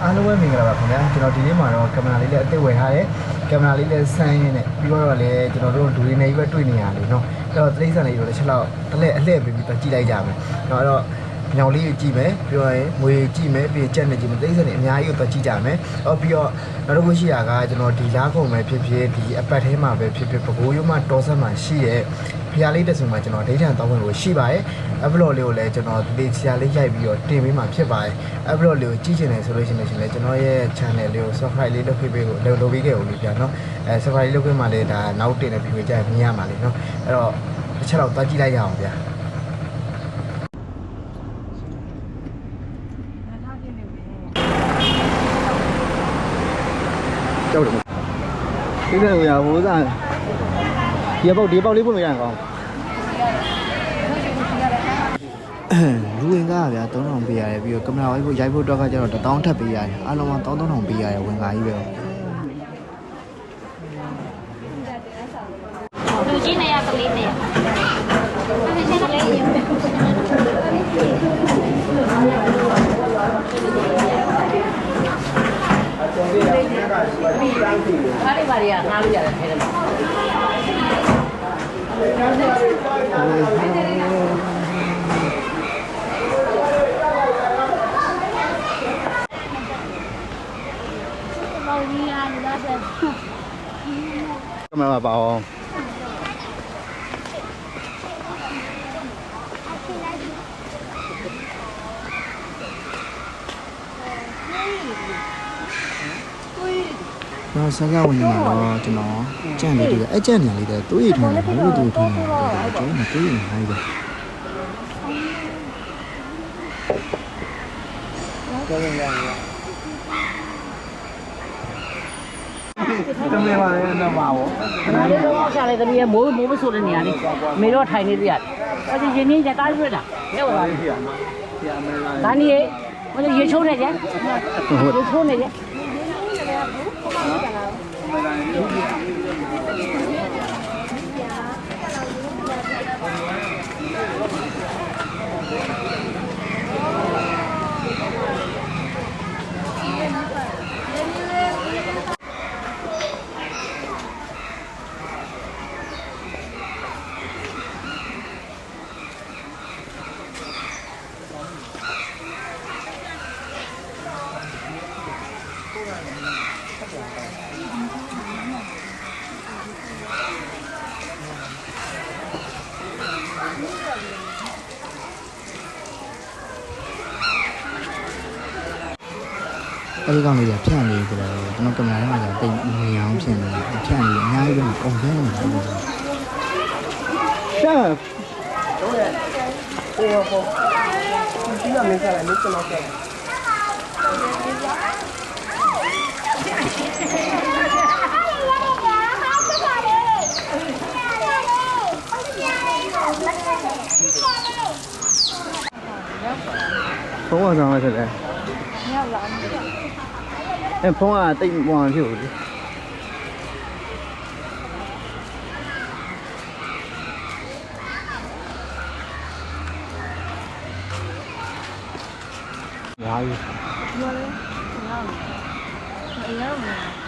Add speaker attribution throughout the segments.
Speaker 1: အားလုံးပဲမင်္ဂလာပါခင်ဗျာကျွန်တော်ဒီနေ့မှာတော့ကင်မရာလေးလည်းအသစ်ဝယ်ထားတယ်ကင်မရာလေးလည်းဆန်းရင်းနဲ့ပြီးတော့လည်းကျွန်တော်တို့လူတွေနဲ့ပဲတွေ့နေရလေနော်အဲ့တော့တိရစ္ဆာန်လေးတို့လည်းချက်လောက်တစ်လက်အလှည့်ပြီးတော့ကြည့်လိုက်ကြမယ်တော့အဲ့တော့ညောင်လေးကြည့်မယ်ပြီးတော့ငွေကြည့်မယ်ပြီးကြက်နေကြည့်မယ်တိရစ္ဆာန်တွေအများကြီးကိုကြည့်ကြမယ်အော်ပြီးတော့နောက်တစ်ခုရှိတာကကျွန်တော်ဒီလားကုန်ပဲဖြစ်ဖြစ်ဒီအပတ်ထဲမှာပဲဖြစ်ဖြစ်ပကိုးရိုးမှတော်ဆက်မှာရှိရဲ့ဖျားလေးတစ်စုံမှာကျွန်တော်ဒိဋ္ဌံတောင်းဝင်လို့ရှိပါတယ်အပလော်လေးကိုလည်းကျွန်တော်ဒီဆရာလေးရိုက်ပြီးတော့တင်ပေးမှာဖြစ်ပါတယ်အပလော်လေးကိုကြည့်ချင်တယ်ဆိုလို့ရှိရင်လည်းကျွန်တော်ရဲ့ channel လေးကို subscribe လေးလုပ်ပေးပေးကိုလုပ်ပေးခဲ့ဦးလို့ပြနော်subscribe လေးလုပ်ပေးမှလည်းဒါနောက်တင်တဲ့ဗီဒီယိုကြမြင်ရမှာလေနော်အဲ့တော့တစ်ချက်တော့တွားကြည့်လိုက်ရအောင်ဗျာကြောက်တယ်ဒီကရဘိုးစားဒီပေါက်လေးပွင့်မရအောင်ကောင်းလူဝင်ကားဗျာ3000ပေးရတယ်ပြီးတော့ကင်မရာဝိုင်းဖို့ရိုက်ဖို့တော့ကကျတော့1000ထပ်ပေးရတယ်အားလုံးပေါင်း3000ပေးရတယ်ဝင်ကားကြီးပဲ
Speaker 2: လူကြီးနေရကလေးနေရအားလေးပါရငါလို့ရတယ်ထဲမှာ
Speaker 1: ကင်မရာပါအောင်တော့ဆက်ကြဝင်နေမှာတော့ကျွန်တော်ကြံ့လေးတွေအဲ့ကြံ့နေလေးတွေတွေးရထုံးတယ်ဘလို့တွေးထုံးတယ်ကျွန်တော်တွေးနေနိုင်တယ်တော်ရင်ရတမင်ပါလေတော့ပါဘော
Speaker 2: ဒီတော့ဆရာလေးတမီးမိုးမဆိုတဲ့နေရာလေးမေတော့ထိုင်နေရတယ်အဲ့ဒီရင်းနှီးကြတားရွှေ့တာရောက်လာပြီဒါနေရေချိုးနေကြရေချိုးနေကြအဲ့ဒီကောင်လေးကဖြန့်လေးဆိုတော့ကျွန်တော်ကင်မရာထဲမှာတိတ်မြင်အောင်ဖြစ်နေတယ်ဖြန့်လေးအများကြီးပဲကုန်စမ်းနေတယ်ရှာတော့ရဟိုဒီကမင်းစားလိုက်လို့ကျွန်တော်ဆက်ဖုန်းကဆောင်ရဆက်တယ်ဖုန်းကတိတ်ပွားဖြစ်ဘူးလေရာကြီးရောလေရောရော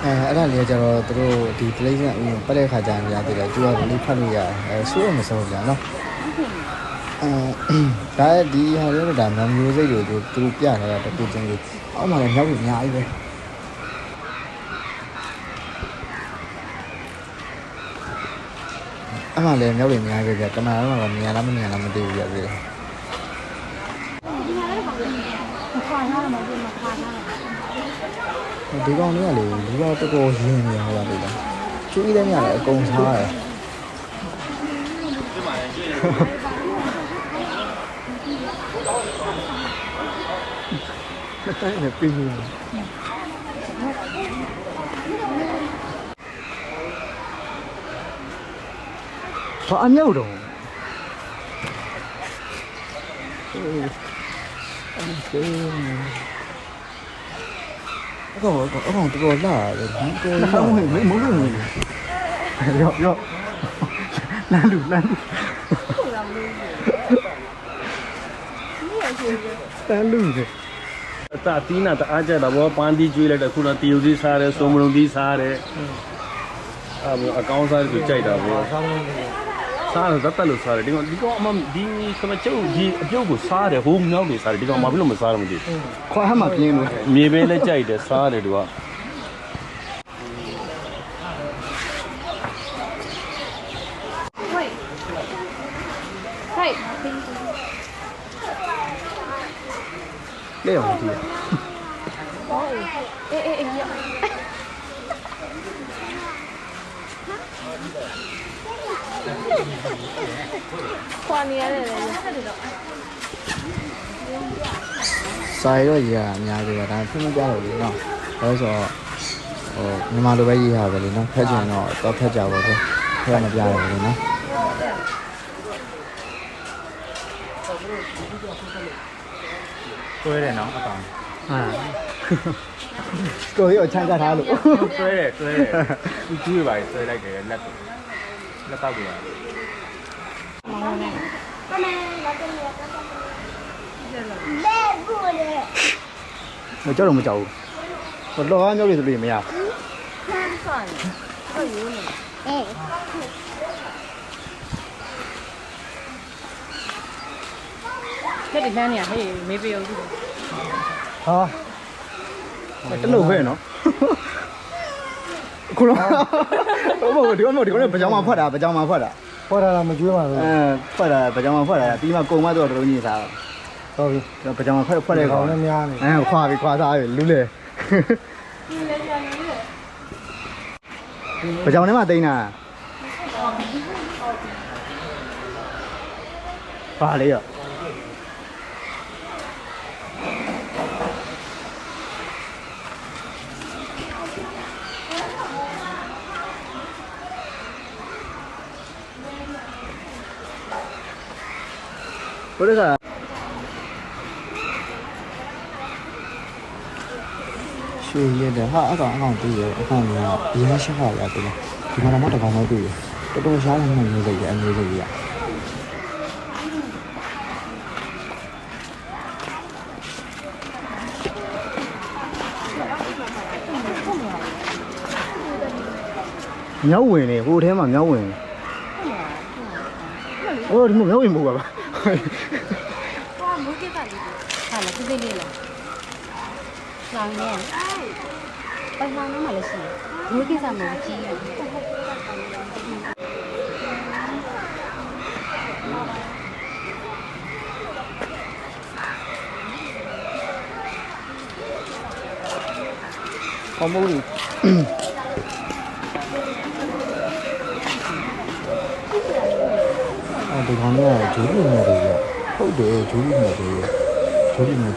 Speaker 2: အဲ့ဒါလေးကျတော့သူတို့ဒီ place ကပတ်တဲ့ခါကျရင်ရတယ်လေသူကလေးဖတ်လို့ရတယ်ဆိုးမဆိုးကြနော်ဒါဒီဟာလေးဒါမျိုးစိတ်တွေသူတို့ပြထားတာတခုချင်းလေးအောက်မှာလည်းမြောက်ပြီးအများကြီးပဲအမှလည်းမြောက်ပြီးအများကြီးပဲကင်မရာတော့မြင်လားမမြင်လားမသိဘူးပြပြီလေဒီကောင်လေးကလေဒီကောင်တော်တော်ရင်းနေရတာလေကျွေးတဲ့ညလည်းအကုန်စားတယ်မတိုင်းနဲ့ပြီးပြီဘာအမြောက်တော့
Speaker 1: ကောင်တော်လာတယ်ဒီကောင်းဝင်မလို့ဝင်ရောလမ်းလူလမ်းလူတယ်
Speaker 3: တာတီးနာတအားကြတာဘောပန်းတီးကျွေးလိုက်တဲ့ခုနတီယူစီစားတယ်စုံမလုံးတီးစားတယ်အကောင်းစားတွေကြိုက်တာဘောစားတော့တက်လို့စားတယ်ဒီကောင်အမဒီကမကျုပ်ဒီအပြုတ်ကိုစားတယ်ဟိုးမြောက်တွေစားတယ်ဒီကောင်မဖြစ်လို့မစားရမသိ
Speaker 1: ခွာဟမှပြင်းလို့
Speaker 3: မြေပဲလည်းကြိုက်တယ်စားတယ်သူက
Speaker 1: လက်ရောင်ကြည့်
Speaker 4: ခွာနေရတယ်လေ
Speaker 1: စာရတော့ရေးရအများကြီးပဲဒါဖုန်းမပြတော့ဘူးเนาะဒါဆိုတော့ဟိုမြန်မာလိုပဲရေးရပဲလေเนาะဖက်ချင်တော့ဖက်ကြပါတော့ဖက်မပြတော့ဘူးเนาะတွဲတယ်เนาะအကောင်ဟာကိုရောချမ်းကထားလို့
Speaker 3: ဆွဲတယ်သူကျွေးပါဆွဲလိုက်တယ်လက်တောက်တယ်
Speaker 1: မကြောက်တော့မကြောက်ဘူးလောကားမျိုးလေးဆိုလို့မရ
Speaker 2: 这里天呢，嘿，没必要。
Speaker 1: ဟာတလို့ပဲเนาะခုလုံးဟိုဒီကောင်လည်းပကြောင်မှဖွက်တာဖွက်တာမကျွေးပါဘူးဖွက်တာပကြောင်မှဖွက်တာပြီးမှကုံမတော့တော်ကြီးစားဟုတ်ပြီပကြောင်မှဖွက်တဲ့ကောင်လည်းများနေခွာပြီခွာသားပြီလူးလေပကြောင်ထဲမှာတိန်းတာပါလေရောဘယ်လိုလဲရွှေရတဲ့ဟာအကောင်တွေ့ရအကောင်ကအရင်ရှားရတယ်ဒီမှာတော့တကောင်တော့တွေ့ရတော်တော်ရှားနေနေကြတယ်အမျိုးကြီးရမြောက်ဝင်နေဟိုထဲမှာမြောက်ဝင်ဟိုဒီမှာမြောက်ဝင်မို့ပါ
Speaker 4: ဟာလေဒီလေးလားလောင်နေပိုင်မှန်းမှာလည်းရှိတယ်ဘိုးကိစ္စမကြီးရ
Speaker 1: ကောင်းမိုးကြီးဒီကောင်ကဂျိုးနေတယ်ဟုတ်တယ်ဂျိုးနေတယ်ဂျိုးနေတယ်ဟိုဒီမှာ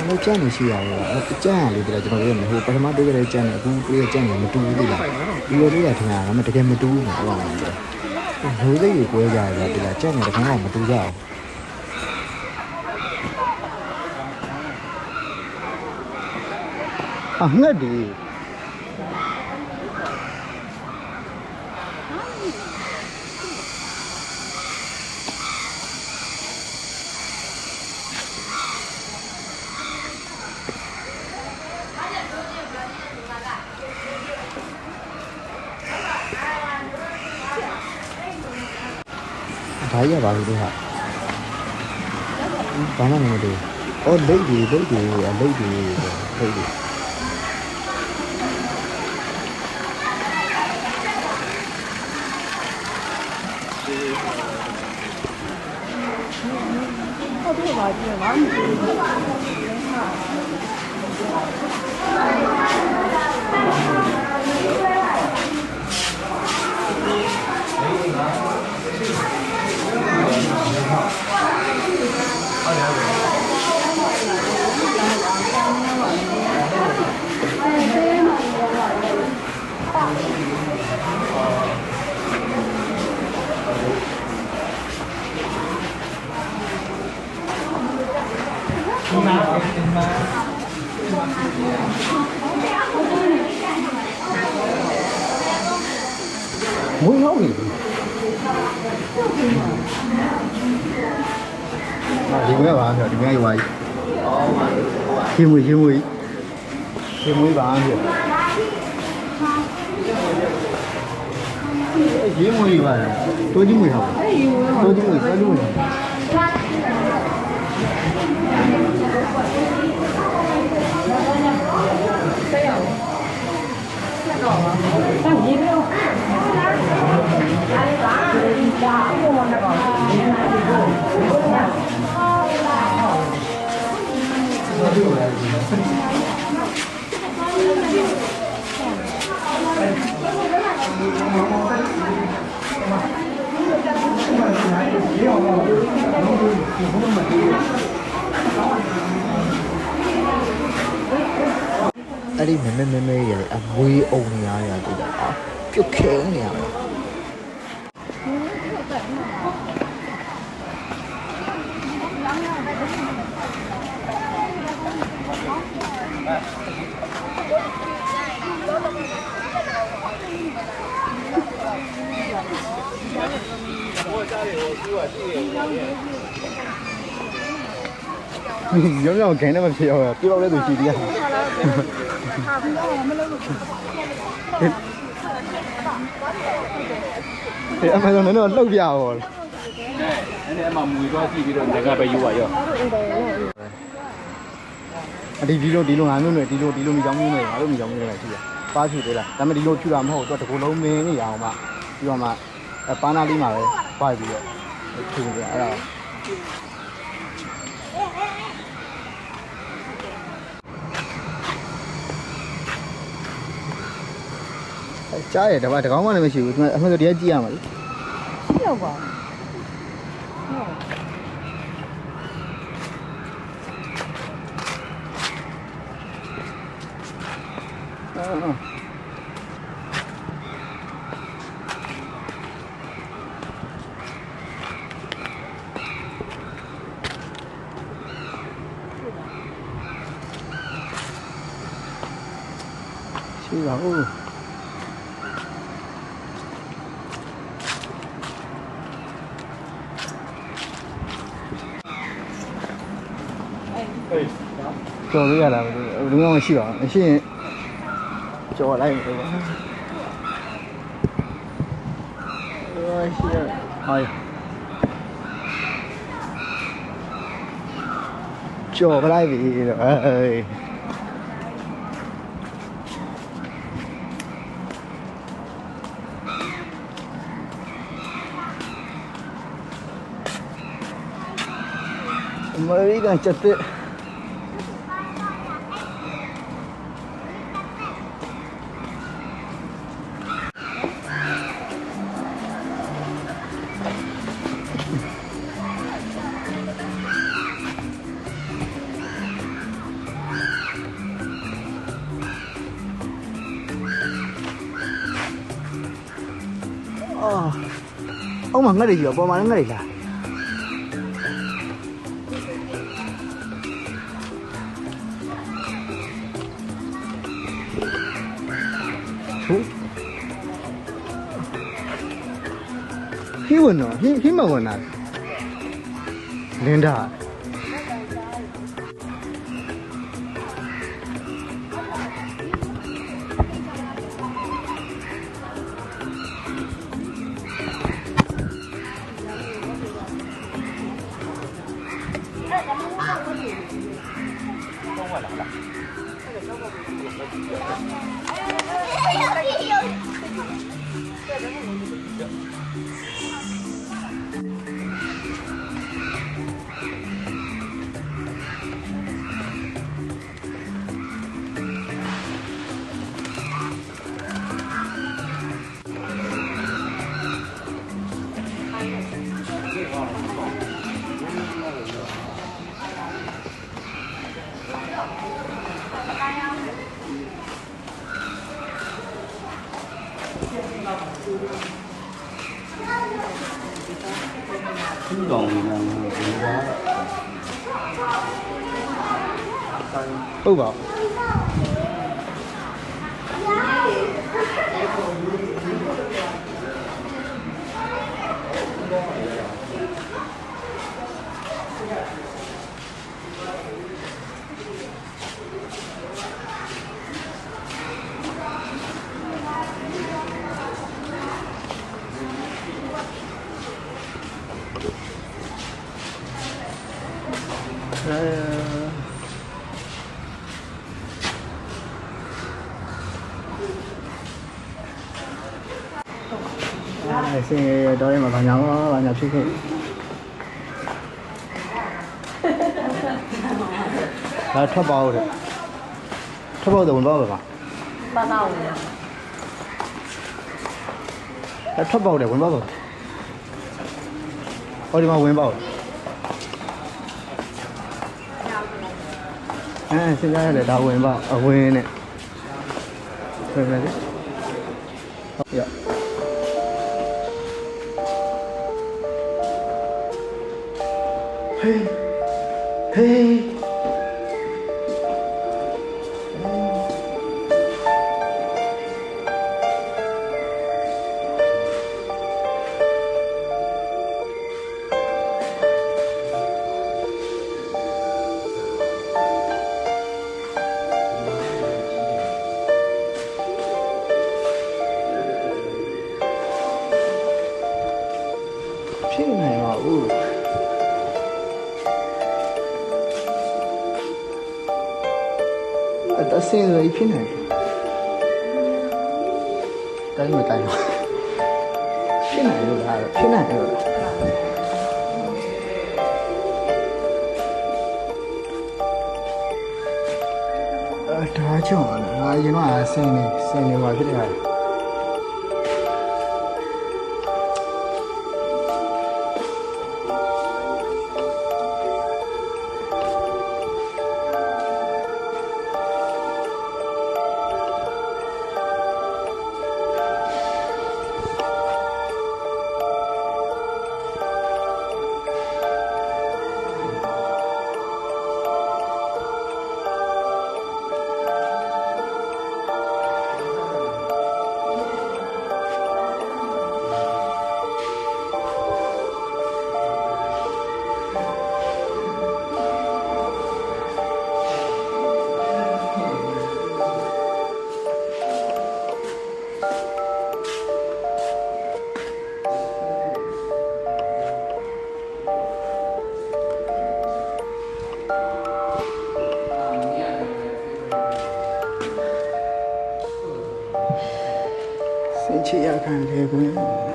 Speaker 1: လည်းကြမ်းနေရှိရတယ်ကြမ်းရလေတဲ့ကျွန်တော်တို့ဟိုပထမတွေ့ကြတဲ့ကြမ်းနဲ့အခုတွေ့ရကြမ်းနဲ့မတူဘူးလေဒီလိုလေးရထင်ရတာမတကယ်မတူဘူးနော်ဟုတ်ပါဘူးဘိုးစိတ်ကိုကွဲကြရတယ်ဒီလားကြမ်းနဲ့တခါမှမတူကြဘူးငှက်ဒီဒါရပါလို့ဟာဘာမှမလုပ်အော်လိတ်ဒီအလိတ်ဒီ မွေးနောက်နေဒီမွေးပါဆိုဒီမွေးရွာကြီးရှင်းမွေးပါဆိုရေမွေးပါတိုးကြီးမွေးဟုတ်တိုးကြီးမွေးအဲ့ဒီမဲရယ်အမွေးအုံနေရတယ်တူတာပြုတ်ခဲနေရတယ်ရောခိုင်းနေမှဖြစ်ရောပြတော့လဲသူရှိသေးတယ်အမေတို့လည်းလှုပ်ပြရောအဲ့ဒီအမမူတော့ကြည့်ပြီးတော့ငါကပဲယူပါရောဒီလိုငါမျိုးတွေဒီလိုမိကြောင်းမျိုးတွေငါတို့မိကြောင်းမျိုးတွေရှိတယ်ပါဖြူသေးလားဒါပေမဲ့ဒီလိုဖြူတာမဟုတ်တော့တကူလုံးမင်းနေရအောင်မှပြီးတော့မှပါနာလေးမှာပဲပိုက်ပြီးတော့ဖြူတယ်အဲ့ဒါကြားရတပါတကောင်းမှလည်းမရှိဘူးဒီမှာအမှန်ဆိုတရားကြည့်ရမှာလေရှိတော့ပါရှိပါဦးကျော်လို့ရတာဘယ်လိုမှမရှိပါဘူးရှိရင်ကျော်လိုက်ပြီပေါ့ရှိရဟိုကျော်လိုက်ပြီတော့မရိကန်ချက်တဲ့အော်မငတ်ရည်ပေါ်မှာငတ်ရည်လားဟိဝနော်ဟိမဝနာလင်းတာဟုတ်ပါ ဆင်းရဲတော့ရင်မှာဘာညာဖြစ်ခဲ့ဒါထွက်ပါဦးတယ်ထွက်ပါဦးတယ်ဝင်တော့ပါ
Speaker 2: ပါပါဝင်
Speaker 1: အဲ့ထွက်ပါဦးတယ်ဝင်တော့ပါဟောဒီမှာဝင်ပါဦးစဉ်းစားရတယ်ဒါဝင်ပါအဝင်နဲ့ဆိုရတယ်ဟုတ်ရဟေးဟေးဖြစ်နိုင်ပါဘူးအစင်းလေးဖြစ်နိုင်တိုင်းမတိုင်းဖြစ်နိုင်လို့လားဖြစ်နိုင်လို့ဒါကြောင့်ငါရင်တော့ဆင်းနေမှာဖြစ်တယ်ချစ်ရခံလေကွယ်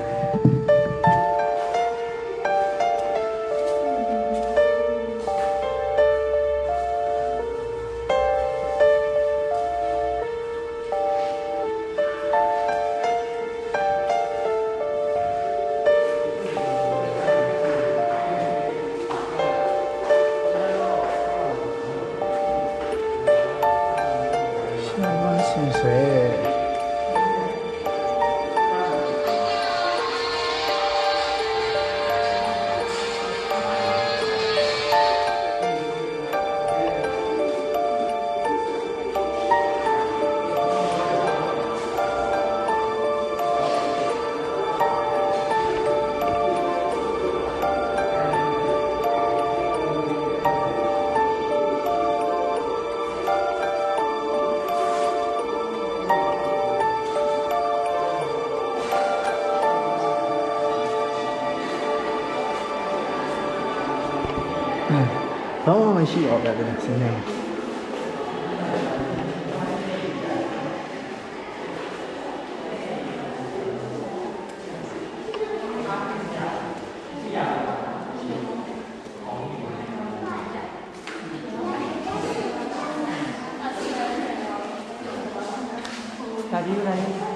Speaker 1: ဘာမှမရှိတော့ဗျာဒီစင်းနေဒါဒီလိုလေ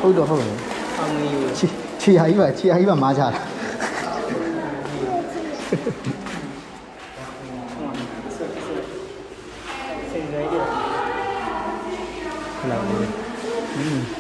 Speaker 1: ဟုတ်တော့ဟုတ်တယ်ချီဟာကြီးပါမားချတာစင်ရိုက်တယ်ခလာလေး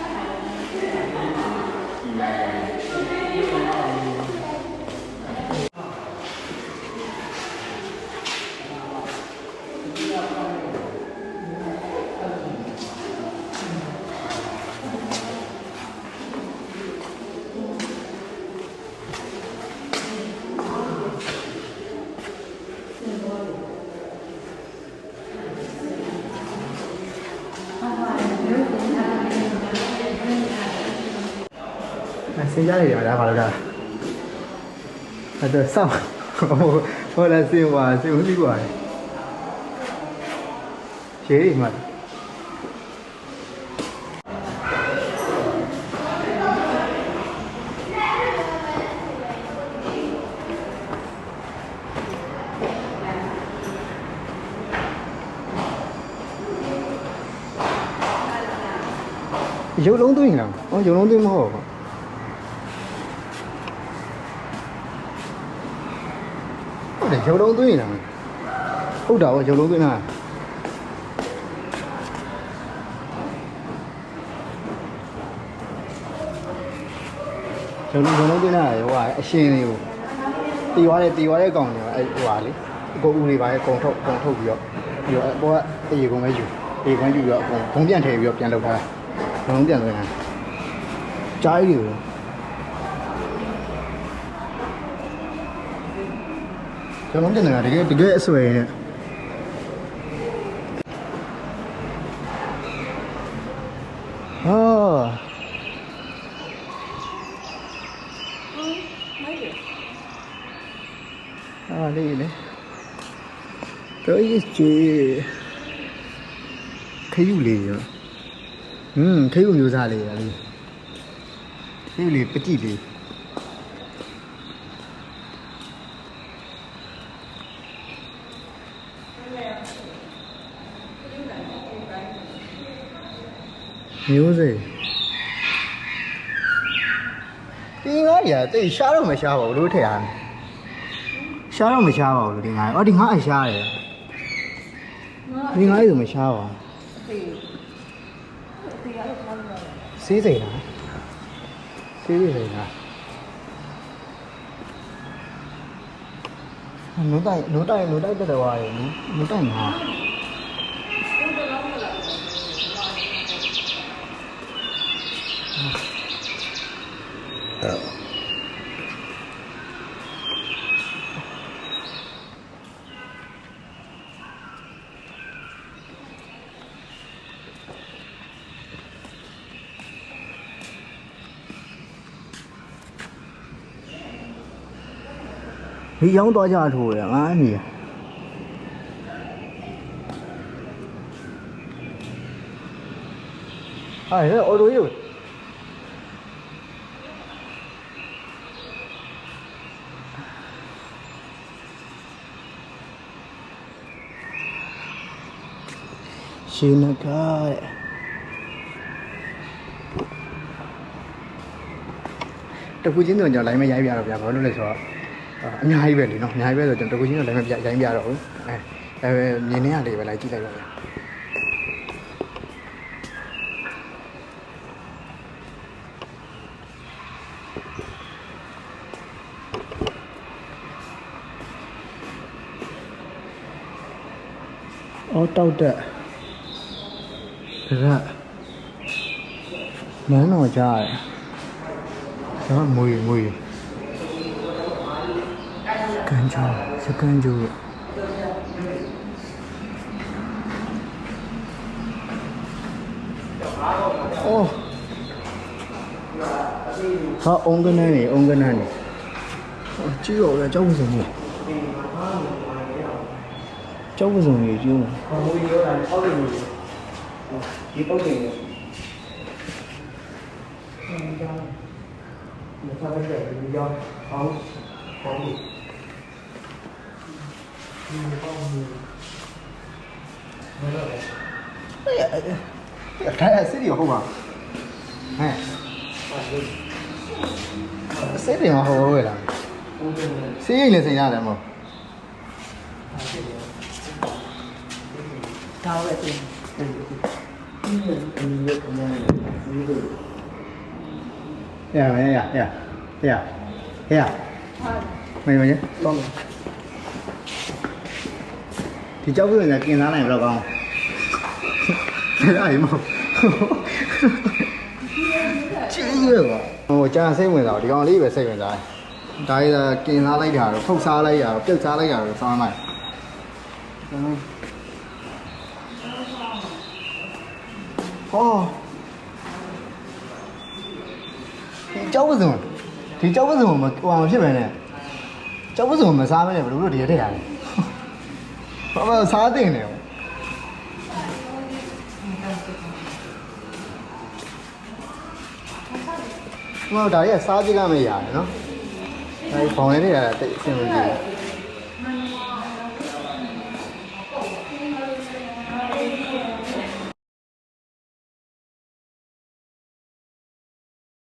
Speaker 1: ဆင်းကြနေတယ်ဒါပါလို့ဒါအဲ့တော့ဆောက်ဟိုလာဆင်းသွားဆင်းဦးစီးသွားတယ်ရှေးမှာရုပ်လုံးသွင်းလား။အော်ရုပ်လုံးသွင်းမဟုတ်ဘူး။ဟုတ်တယ်ရုပ်လုံးသွင်းလား။ဟုတ်တာရောရုပ်လုံးသွင်းလား။ရုပ်လုံးသွင်းတာရောအရှင်လေးကိုတီွားတဲ့ကောင်တွေအဲ့ဟိုဟာလေအကုန်ဦးတွေပါရဲ့ကုံထုတ်ပြီးတော့အပေါ်ကအေးကုန်ပဲယူအေးကုန်ယူပြီးတော့ဘုံပြန်ထည့်ပြီးတော့ပြန်လုပ်ထားတာ လုံးပြန်သွင်းတာကြားရည်ကိုကျွန်တော်ပြန်နေတာတကယ်အဆွဲနဲ့လေးလေတော့ရေးချေခယူလေးရောခေယူမျိုးစားလေးရလေးခေယူလေးပကြည့်လေးမျိုးစေးဒီငါးရတိတ်ရှားတော့မရှားပါဘူးလို့ထည့်ရတယ်ရှားတော့မရှားပါဘူးလို့ဒီငါးဒီငါးအရှားတယ်ဒီငါးရမရှားပါဘူးစေးစိန်လားစေးစိန်လားနိုးတိုက်တက်သွားတယ်နိုးတိုက်မှာဒီရောင်းသွားကြထိုးရငါအမိအဲ့အော်တိုကြီးရှင်နဂါတဲ့တခုချင်းတော့ကြောင့်လိုင်းမရိုက်ပြတော့ဗျာဘာလို့လဲဆိုတော့အများကြီးပဲလေနော်အများကြီးပဲဆိုကျွန်တော်တခုချင်းတော့လည်းမပြရိုင်းပြတော့ဘူးအဲမြင်နေရလေးပဲလိုက်ကြည့်လိုက်ပါဗျာအော်တောက်တက်ဒါကနန်းတော်ကြားတယ်ဒါကမွေစကန်ကျိုးအော်ဟာအုံကနန်းနေကြည့်ရောဗျာကျောင်းစုံကြီးကျိုးဘာမွေရောတာအောက်နေဒီပုတ်နေတယ်မစားရတဲ့ဒီရောက်အောင်ထားစစ်ရဟုတ်ပါဟဲ့စစ်တယ်မဟုတ်ဘူးလားစစ်ရင်လည်းစိန်ရတယ်မဟုတ်တောက်ရတယ်呀，没有呢，到了。ဒီကြောက်ပြီးနေกินစားနိုင်ဘယ်တော့ကောင်းလဲမကြီးရွယ်ကွာဟိုကြာစိတ်ဝင်စားဒီကောင်လေးပဲစိတ်ဝင်စားဒါရกินစားလိုက်တာတော့ဖုတ်စားလိုက်တာတော့ပြုတ်စားလိုက်တာတော့စောင်းလိုက်ဟော ကြောက်ပစုံဒီကြောက်ပစုံမဟိုမဖြစ်ပဲနဲ့ကြောက်ပစုံမစားမနဲ့ဘယ်လိုလုပ်ဒီရထည့်ရတယ်ဘာမှစားတင်နေဟိုဒါရီကစားကြည့်ကမရတယ်နော်ဒါဘောင်လေးတွေကတိတ်အဆင်မပြေဘူး